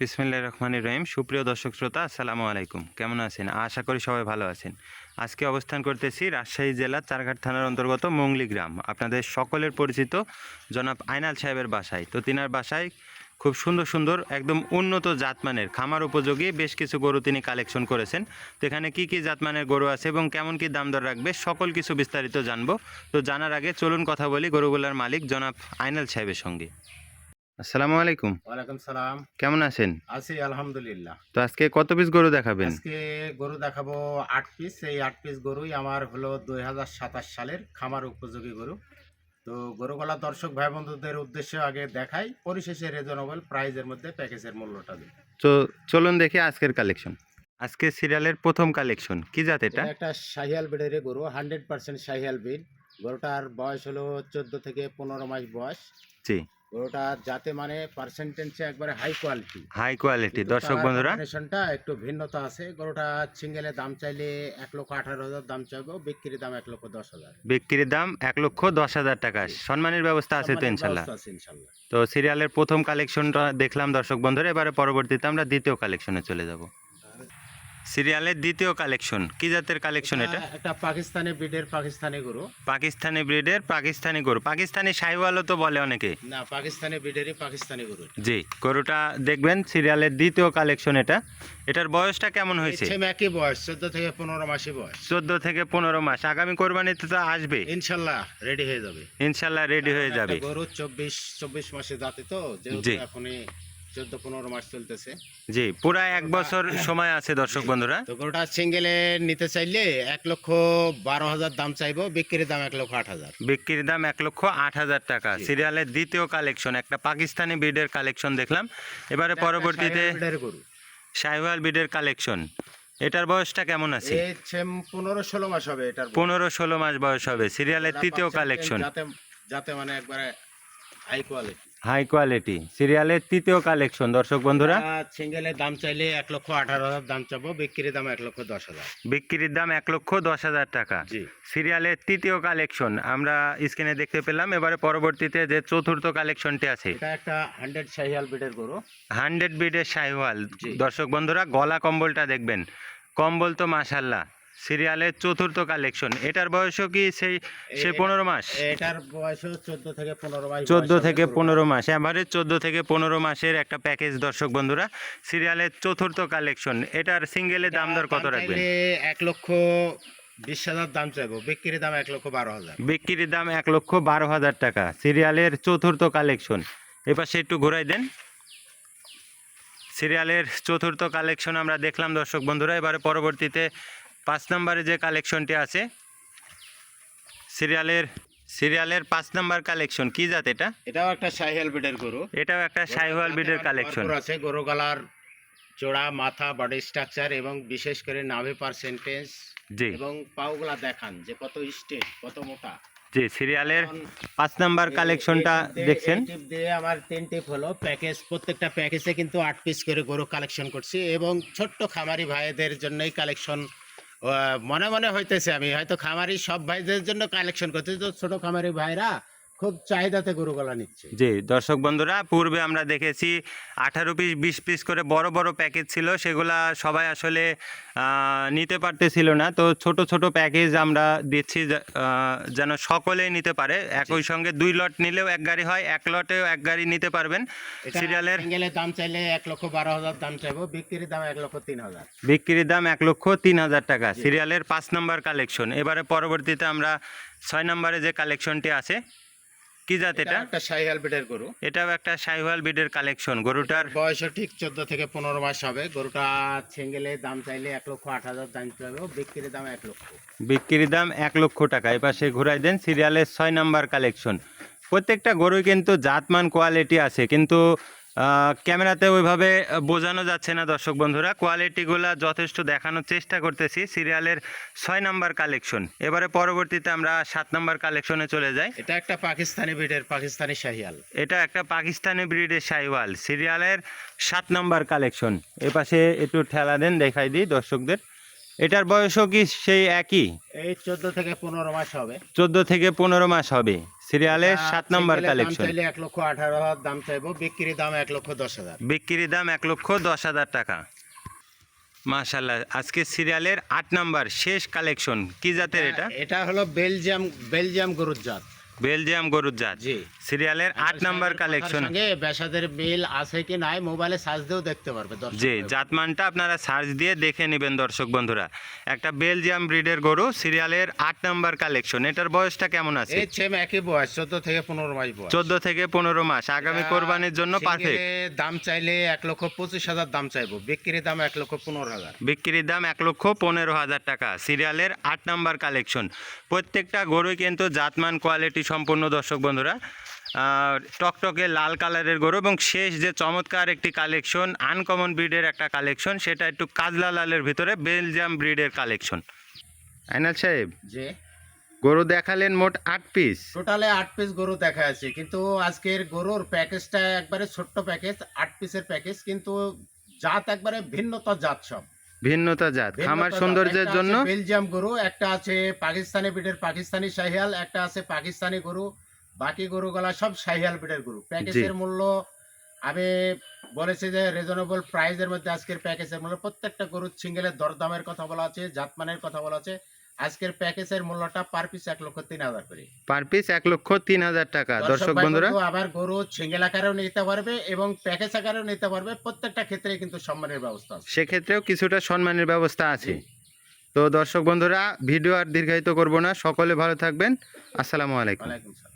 বিসমিল্লাহির রহমানির রহিম। সুপ্রিয় দর্শক শ্রোতা, আসসালামু আলাইকুম। কেমন আছেন? আশা করি সবাই ভালো আছেন। আজকে অবস্থান করতেছি রাজশাহী জেলার চারঘাট থানার অন্তর্গত মংলি গ্রাম। আপনাদের সকলের পরিচিত জনাব আইনাল সাহেবের বাসায়। তো তিনার বাসায় খুব সুন্দর সুন্দর একদম উন্নত জাতমানের খামার উপযোগী বেশ কিছু গরু তিনি কালেকশন করেছেন। তো এখানে কী কী জাতমানের গরু আছে এবং কেমন কী দাম দর রাখবে সকল কিছু বিস্তারিত জানবো। তো জানার আগে চলুন কথা বলি গরুগুলার মালিক জনাব আইনাল সাহেবের সঙ্গে। আসসালামু আলাইকুম। ওয়ালাইকুম সালাম। কেমন আছেন? আছি আলহামদুলিল্লাহ। তো আজকে কত পিস গরু দেখাবেন? আজকে গরু দেখাবো ৮ পিস। এই ৮ পিস গরুই আমার হলো ২০২৭ সালের খামার উপযোগী গরু। তো গরুগুলা দর্শক ভাই বন্ধুদের উদ্দেশ্যে আগে দেখাই, পরিশেষে রিজনেবল প্রাইজের মধ্যে প্যাকেজের মূল্যটা দিই। তো চলুন দেখি আজকের কালেকশন। আজকে সিরিয়ালের প্রথম কালেকশন কি জাত এটা? এটা একটা শাহিয়াল ব্রিডের গরু, 100% শাহিয়াল ব্রিড। গরুটার বয়স হলো ১৪ থেকে ১৫ মাস বয়স। জি, গরুটার জাতে মানে পার্সেন্টেজে একবারে হাই কোয়ালিটি। High quality. দর্শক বন্ধুরা, কম্বিনেশনটা একটু ভিন্নতা আছে। গরুটা সিঙ্গেলে দাম চাইলে ১,১৮,০০০ দাম চাইবো, বিক্রির দাম ১,১০,০০০। বিক্রির দাম ১,১০,০০০ টাকা। সম্মানের ব্যবস্থা আছে তো ইনশাল্লাহ? ব্যবস্থা আছে ইনশাল্লাহ। তো সিরিয়ালের প্রথম কালেকশনটা দেখলাম দর্শক বন্ধুরা, এবারে পরবর্তীতে আমরা দ্বিতীয় কালেকশনে চলে যাব। সিরিয়ালের দ্বিতীয় কালেকশন কি জাতের কালেকশন এটা? একটা পাকিস্তানি ব্রিডের পাকিস্তানি গরু। পাকিস্তানি ব্রিডের পাকিস্তানি গরু। পাকিস্তানি শাহিওয়ালও তো বলে অনেকে। না, পাকিস্তানি ব্রিডেরই পাকিস্তানি গরু। জি, গরুটা দেখবেন সিরিয়ালের দ্বিতীয় কালেকশন এটা। এটার বয়সটা কেমন হয়েছে? সেম একই বয়স, ১৪ থেকে ১৫ মাসই বয়স। ১৪ থেকে ১৫ মাস। আগামী কোরবানিতে তো আসবে ইনশাল্লাহ রেডি হয়ে যাবে। ইনশাল্লাহ, রেডি হয়ে যাবে। একটা গরু ২৪ মাসে জাতি, তো যেহেতু জি। এখনই ১৪-১৫ মাস চলতেছে। জি, পুরা ১ বছর সময় আছে দর্শক বন্ধুরা। তো গরুটা সিঙ্গেলে নিতে চাইলে ১,১২,০০০ দাম চাইবো, বিক্রির দাম ১,০৮,০০০। বিক্রির দাম ১,০৮,০০০ টাকা। জি। সিরিয়ালের দ্বিতীয় কালেকশন একটা পাকিস্তানি ব্রিডের কালেকশন দেখলাম। এবারে পরবর্তীতে গরু শাহিওয়াল ব্রিডের কালেকশন। এটার বয়সটা কেমন আছে? এই সেম ১৫-১৬ মাস হবে এটার বয়স। ১৫-১৬ মাস বয়স হবে। সিরিয়ালের তৃতীয় কালেকশন, যাতে যাতে মানে একবারে হাই কোয়ালিটি। High quality. সিরিয়ালের তৃতীয় কালেকশন দর্শক বন্ধুরা। সিঙ্গেলের দাম চাইলে ১,১৮,০০০ দাম চাবো, বিক্রির দাম ১,১০,০০০। বিক্রির দাম ১,১০,০০০ টাকা। জি। সিরিয়ালের তৃতীয় কালেকশন আমরা স্ক্রিনে দেখতে পেলাম। এবারে পরবর্তীতে যে চতুর্থ কালেকশনটি আছে, এটা একটা 100 শাহিয়াল ব্রিডের গরু। 100 ব্রিডের শাহিওয়াল। জি। দর্শক বন্ধুরা, গলা কম্বলটা দেখবেন, কম্বল তো মাশাল্লাহ। সিরিয়ালের চতুর্থ কালেকশন। এটার বয়সও কি সেই ১৫ মাস? এটার বয়স ১৪ থেকে ১৫ মাস। ১৪ থেকে ১৫ মাস, এবারে ১৪ থেকে ১৫ মাসের একটা প্যাকেজ দর্শক বন্ধুরা। সিরিয়ালের চতুর্থ কালেকশন। এটার সিঙ্গেলের দাম দর কত রাখবেন? ১,২০,০০০ দাম চাইবো, বিক্রির দাম ১,১২,০০০। বিক্রির দাম ১,১২,০০০ টাকা। সিরিয়ালের চতুর্থ কালেকশন। এপাশে একটু ঘোরাই দেন। সিরিয়ালের চতুর্থ কালেকশন আমরা দেখলাম দর্শক বন্ধুরা। এবারে পরবর্তীতে ৫ নম্বরে যে কালেকশনটি আছে, সিরিয়ালের ৫ নম্বর কালেকশন কি জাত এটা? এটাও একটা শাহিয়াল ব্রিডের গরু। এটাও একটা শাহিওয়াল ব্রিডের কালেকশন। আছে গরু গলার চোড়া, মাথা, বডি স্ট্রাকচার এবং বিশেষ করে নাভি পার্সেন্টেজ জি এবং পাউগুলা দেখান যে কত স্ট্রেট, কত মোটা। জি, সিরিয়ালের ৫ নাম্বার কালেকশনটা দেখছেন। এই টিপ দিয়ে আমার ৩ টিপ হলো প্যাকেজ। প্রত্যেকটা প্যাকেজে কিন্তু ৮ পিস করে গরু কালেকশন করছি এবং ছোট্ট খামারি ভাইদের জন্যই কালেকশন মনে মনে হইতেছে। আমি হয়তো খামারি সব ভাইদের জন্য কালেকশন করছি, তো ছোট খামারি ভাইরা খুব চাহিদাতে গরুগুলা নিচ্ছে। জি দর্শক বন্ধুরা, পূর্বে আমরা দেখেছি ১৮ পিস ২০ পিস করে বড় বড় প্যাকেজ ছিল, সেগুলা সবাই আসলে নিতে পারতেছিল না। তো ছোট ছোট প্যাকেজ আমরা দিচ্ছি যেন সকলেই নিতে পারে। একই সঙ্গে ২ লট নিলেও এক গাড়ি হয়, এক লটেও এক গাড়ি নিতে পারবেন। সিরিয়ালের সিঙ্গেলের দাম চাইলে ১,১২,০০০ দাম চাইবো, বিক্রির দাম ১,০৩,০০০। বিক্রির দাম ১,০৩,০০০ টাকা। সিরিয়ালের ৫ নম্বর কালেকশন। এবারে পরবর্তীতে আমরা ৬ নম্বরে যে কালেকশনটি আছে, কি জাত এটা? একটা শাহিয়াল ব্রিডের গরু। এটাও একটা শাহিওয়াল ব্রিডের কালেকশন। গরুটার বয়সও ঠিক ১৪ থেকে ১৫ মাস হবে। গরুটা সিঙ্গেলে দাম চাইলে ১,০৮,০০০ দাম চাইবো, বিক্রির দাম ১,০০,০০০। বিক্রির দাম ১,০০,০০০ টাকা। এপাশে ঘুরাই দেন। সিরিয়ালের ৬ নাম্বার কালেকশন। প্রত্যেকটা গরুই কিন্তু জাতমান কোয়ালিটি আছে, কিন্তু ক্যামেরাতে ওইভাবে বোঝানো যাচ্ছে না দর্শক বন্ধুরা। কোয়ালিটিগুলো যথেষ্ট দেখানোর চেষ্টা করতেছি। সিরিয়ালের ৬ নাম্বার কালেকশন। এবারে পরবর্তীতে আমরা ৭ নাম্বার কালেকশনে চলে যাই। এটা একটা পাকিস্তানি ব্রিডের পাকিস্তানি শাহিয়াল। এটা একটা পাকিস্তানি ব্রিডের শাহিওয়াল। সিরিয়ালের ৭ নাম্বার কালেকশন। এপাশে একটু ঠেলা দেন, দেখাই দিই দর্শকদের। এটার বয়সও কি সেই একই? এই ১৪ থেকে ১৫ মাস হবে। ১৪ থেকে ১৫ মাস হবে। সিরিয়ালের 7 নম্বর সিঙ্গেলের দাম কালেকশন। চাইলে 1,18,000 দাম চাইবো, বিক্রি দাম 1,10,000। বিক্রি দাম 1,10,000 টাকা। মাশাআল্লাহ, আজকে সিরিয়ালের 8 নম্বর শেষ কালেকশন। কি জাতের এটা? এটা হলো বেলজিয়াম গরুর জাত। বেলজিয়াম গরুর জাত। জি। সিরিয়ালের 8 নম্বর কালেকশন। সঙ্গে বেসাদের মিল আছে কি নাই মোবাইলে সার্চ দিয়েও দেখতে পারবে দর্শক। জি, জাতমানটা আপনারা সার্চ দিয়ে দেখে নেবেন দর্শক বন্ধুরা। একটা বেলজিয়াম ব্রিডের গরু, সিরিয়ালের 8 নম্বর কালেকশন। এটার বয়সটা কেমন আছে? এই সেম একই বয়স, 14 থেকে 15 মাস বয়স। 14 থেকে 15 মাস। আগামী কোরবানির জন্য পারফেক্ট। সিঙ্গেলে দাম চাইলে 1,25,000 দাম চাইবো, বিক্রি দাম 1,15,000। বিক্রির দাম 1,15,000 টাকা। সিরিয়ালের 8 নম্বর কালেকশন। প্রত্যেকটা গরুই কিন্তু জাতমান কোয়ালিটি সম্পূর্ণ দর্শক বন্ধুরা। টকটকে লাল কালারের গরু এবং শেষ যে চমৎকার একটি কালেকশন, আনকমন ব্রিডের একটা কালেকশন, সেটা একটু কাজলা লালের ভিতরে বেলজিয়াম ব্রিডের কালেকশন। আইনাল সাহেব, যে গরু দেখালেন মোট 8 পিস। টোটালে 8 পিস গরু দেখা আছে, কিন্তু আজকের গরুর প্যাকেজটা একবারে ছোট্ট প্যাকেজ, 8 পিসের প্যাকেজ, কিন্তু জাত একবারে ভিন্নতা জাত সব। ভিন্নতা জাত, খামার সৌন্দর্যের একটা জন্য। আছে বেলজিয়াম গরু, একটা আছে পাকিস্তানি ব্রিডের পাকিস্তানি শাহিয়াল, একটা আছে পাকিস্তানি গরু, বাকি গরুগুলা সব শাহিয়াল ব্রিডের গরু। প্যাকেজের মূল্য আমি বলেছি যে রিজনেবল প্রাইসের মধ্যে আজকের প্যাকেজের মূল্য। প্রত্যেকটা গরুর সিঙ্গেলের দরদামের কথা বলা আছে, জাতমানের কথা বলা আছে। আজকের প্যাকেজের মূল্যটা পার পিস 1,03,000 করে। পার পিস 1,03,000 টাকা। দর্শক বন্ধুরা, আবার গরু সিঙ্গেল আকারেও নিতে পারবে এবং প্যাকেজ আকারেও নিতে পারবে। প্রত্যেকটা ক্ষেত্রে কিন্তু সম্মানের ব্যবস্থা আছে। সেক্ষেত্রেও কিছুটা সম্মানের ব্যবস্থা আছে। তো দর্শক বন্ধুরা, ভিডিও আর দীর্ঘায়িত করব না, সকলে ভালো থাকবেন। আসসালামু আলাইকুম। ওয়ালাইকুম আসসালাম।